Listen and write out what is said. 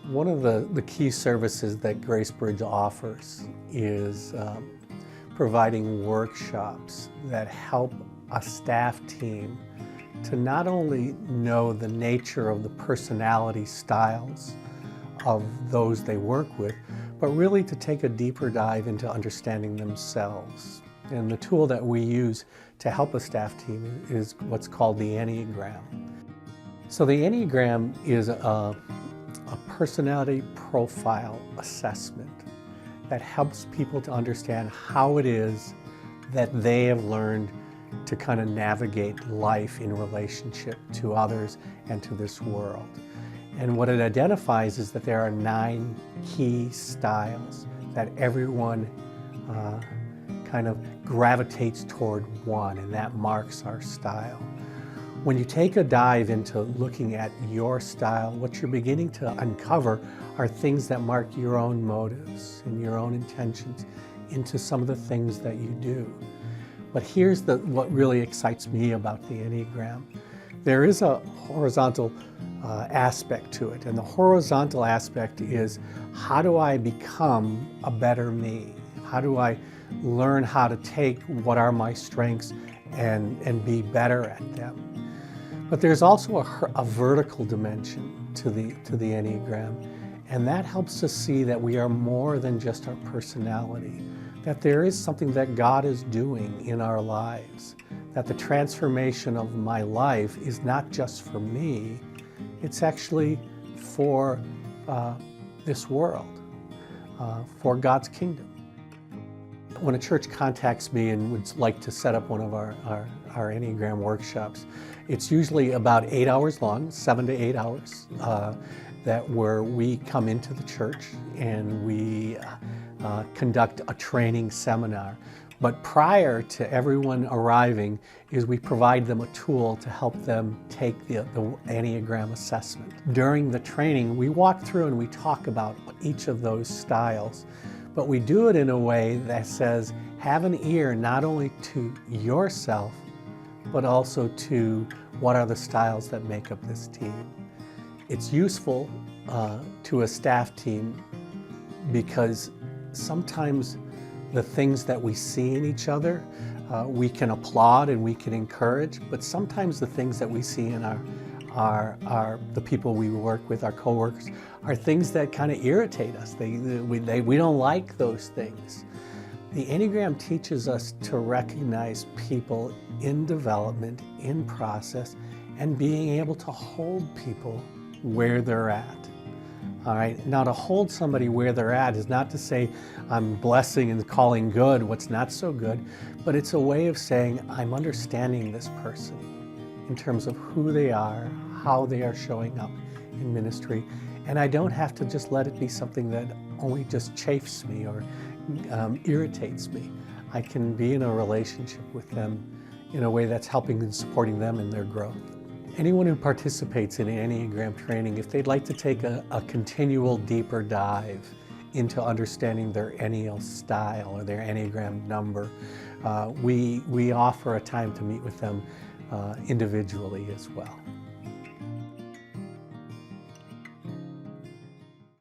One of the key services that Gracebridge offers is providing workshops that help a staff team to not only know the nature of the personality styles of those they work with, but really to take a deeper dive into understanding themselves. And the tool that we use to help a staff team is what's called the Enneagram. So the Enneagram is a personality profile assessment that helps people to understand how it is that they have learned to kind of navigate life in relationship to others and to this world. And what it identifies is that there are 9 key styles that everyone kind of gravitates toward one, and that marks our style. When you take a dive into looking at your style, what you're beginning to uncover are things that mark your own motives and your own intentions into some of the things that you do. But here's what really excites me about the Enneagram. There is a horizontal aspect to it, and the horizontal aspect is, how do I become a better me? How do I learn how to take what are my strengths and be better at them? But there's also a vertical dimension to the Enneagram, and that helps us see that we are more than just our personality, that there is something that God is doing in our lives, that the transformation of my life is not just for me, it's actually for this world, for God's kingdom. When a church contacts me and would like to set up one of our Enneagram workshops, it's usually about 8 hours long, 7 to 8 hours, where we come into the church and we conduct a training seminar. But prior to everyone arriving is we provide them a tool to help them take the Enneagram assessment. During the training, we walk through and we talk about each of those styles, but we do it in a way that says, have an ear not only to yourself, but also to what are the styles that make up this team. It's useful to a staff team because sometimes the things that we see in each other, we can applaud and we can encourage, but sometimes the things that we see in the people we work with, our coworkers, are things that kind of irritate us. We don't like those things. The Enneagram teaches us to recognize people in development, in process, and being able to hold people where they're at. All right, now to hold somebody where they're at is not to say I'm blessing and calling good what's not so good, but it's a way of saying I'm understanding this person in terms of who they are, how they are showing up in ministry, and I don't have to just let it be something that only just chafes me or irritates me. I can be in a relationship with them in a way that's helping and supporting them in their growth. Anyone who participates in Enneagram training, if they'd like to take a continual deeper dive into understanding their Enneal style or their Enneagram number, we offer a time to meet with them individually as well.